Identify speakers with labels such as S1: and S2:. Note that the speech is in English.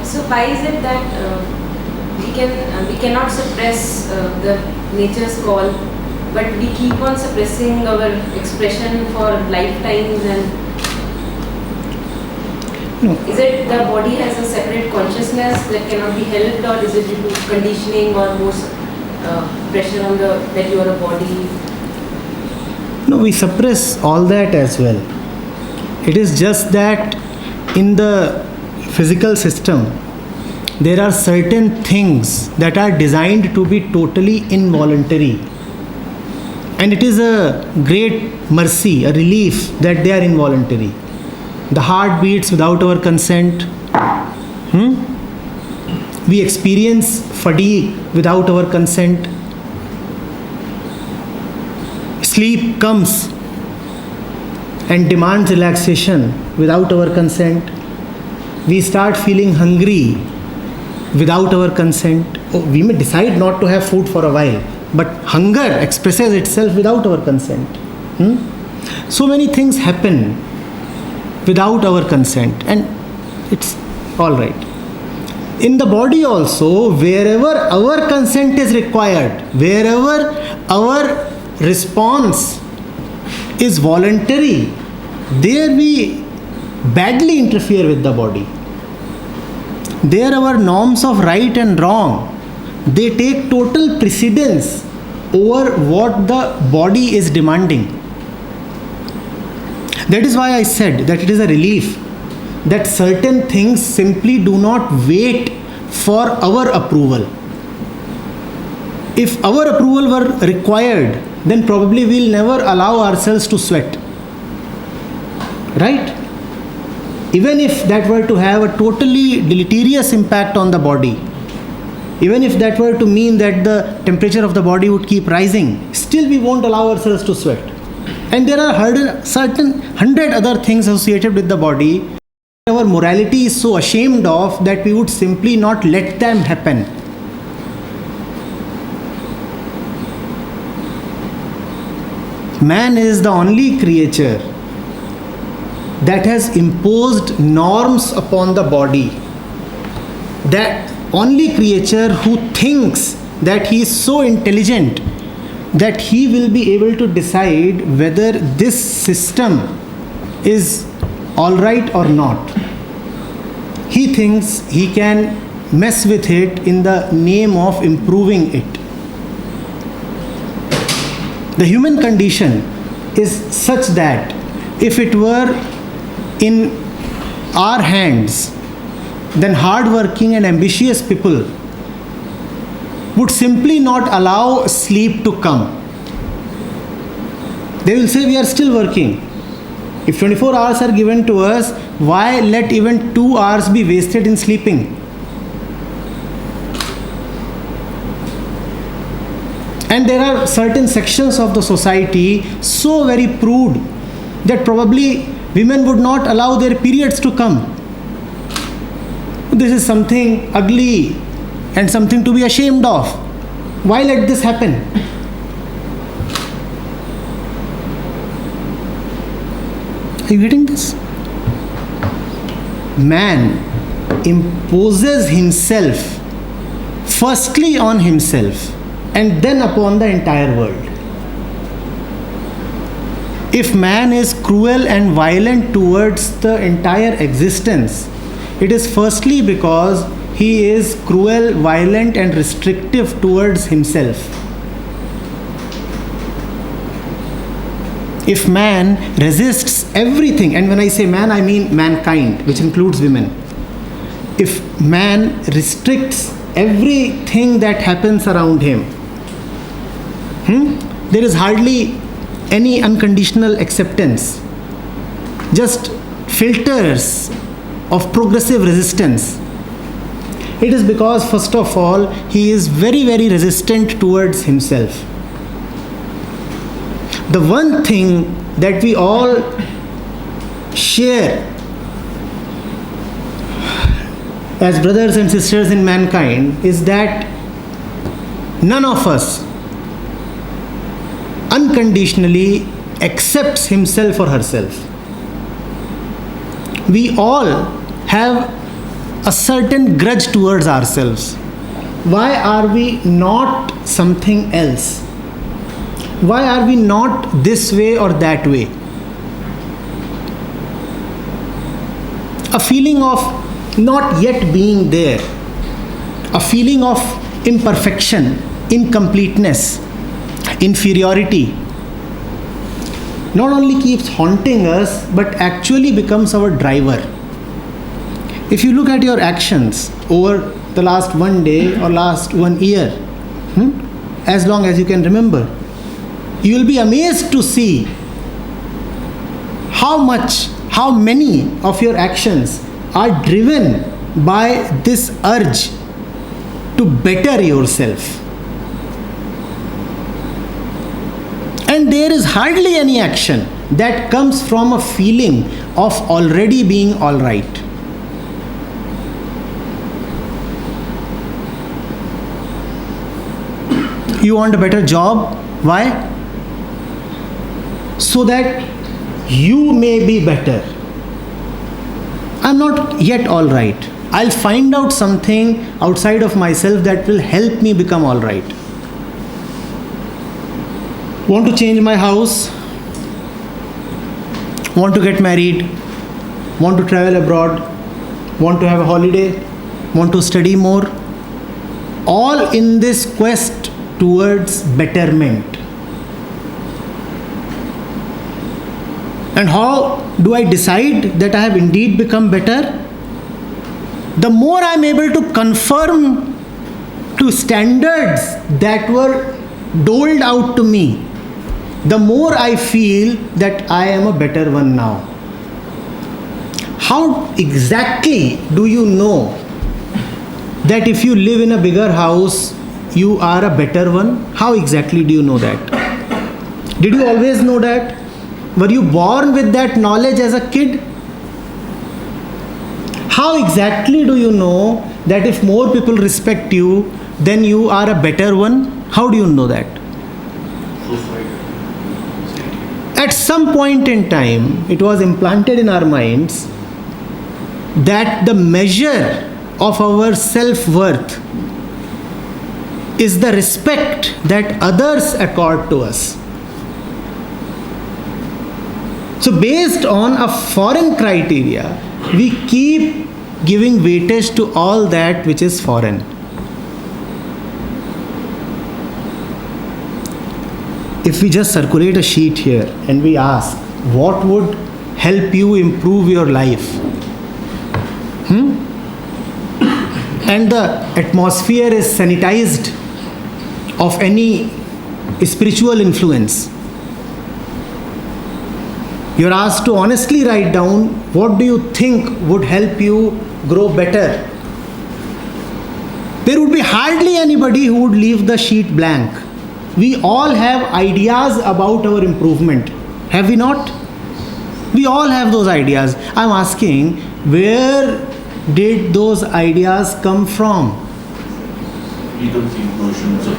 S1: So why is it that we cannot suppress the nature's call, but we keep on suppressing our expression for lifetimes? And
S2: No.
S1: is it the body has a separate consciousness that cannot be helped, or is it due to conditioning or more pressure on that you are a body?
S2: No, we suppress all that as well. It is just that in the physical system, there are certain things that are designed to be totally involuntary. And it is a great mercy, a relief that they are involuntary. The heart beats without our consent. We experience fatigue without our consent. Sleep comes and demands relaxation without our consent. We start feeling hungry without our consent. We may decide not to have food for a while, but hunger expresses itself without our consent. So many things happen without our consent, and it's all right. In the body also, wherever our consent is required, wherever our response is voluntary, there we badly interfere with the body. There our norms of right and wrong, they take total precedence over what the body is demanding. That is why I said that it is a relief that certain things simply do not wait for our approval. If our approval were required, then probably we'll never allow ourselves to sweat. Right? Even if that were to have a totally deleterious impact on the body, even if that were to mean that the temperature of the body would keep rising, still we won't allow ourselves to sweat. And there are certain 100 other things associated with the body. Our morality is so ashamed of that we would simply not let them happen. Man is the only creature that has imposed norms upon the body. That only creature who thinks that he is so intelligent that he will be able to decide whether this system is all right or not. He thinks he can mess with it in the name of improving it. The human condition is such that if it were in our hands, then hard-working and ambitious people would simply not allow sleep to come. They will say, we are still working. If 24 hours are given to us, why let even 2 hours be wasted in sleeping? And there are certain sections of the society so very prude that probably women would not allow their periods to come. This is something ugly and something to be ashamed of. Why let this happen? Are you getting this? Man imposes himself firstly on himself and then upon the entire world. If man is cruel and violent towards the entire existence, it is firstly because he is cruel, violent and restrictive towards himself. If man resists everything, and when I say man, I mean mankind, which includes women. If man restricts everything that happens around him, there is hardly any unconditional acceptance, just filters of progressive resistance. It is because, first of all, he is very, very resistant towards himself. The one thing that we all share as brothers and sisters in mankind is that none of us unconditionally accepts himself or herself. We all have a certain grudge towards ourselves. Why are we not something else? Why are we not this way or that way? A feeling of not yet being there, a feeling of imperfection, incompleteness, inferiority, not only keeps haunting us but actually becomes our driver. If you look at your actions over the last one day or last 1 year, as long as you can remember, you will be amazed to see how many of your actions are driven by this urge to better yourself. And there is hardly any action that comes from a feeling of already being all right. You want a better job? Why? So that you may be better. I'm not yet all right. I'll find out something outside of myself that will help me become all right. Want to change my house? Want to get married? Want to travel abroad? Want to have a holiday? Want to study more? All in this quest towards betterment. And how do I decide that I have indeed become better? The more I am able to conform to standards that were doled out to me, the more I feel that I am a better one now. How exactly do you know that if you live in a bigger house, you are a better one? How exactly do you know that? Did you always know that? Were you born with that knowledge as a kid? How exactly do you know that if more people respect you, then you are a better one? How do you know that? At some point in time, it was implanted in our minds that the measure of our self-worth is the respect that others accord to us. So based on a foreign criteria, we keep giving weightage to all that which is foreign. If we just circulate a sheet here and we ask, what would help you improve your life? And the atmosphere is sanitized of any spiritual influence. You're asked to honestly write down, what do you think would help you grow better? There would be hardly anybody who would leave the sheet blank. We all have ideas about our improvement. Have we not? We all have those ideas. I'm asking, where did those ideas come from?
S3: Preconceived notions of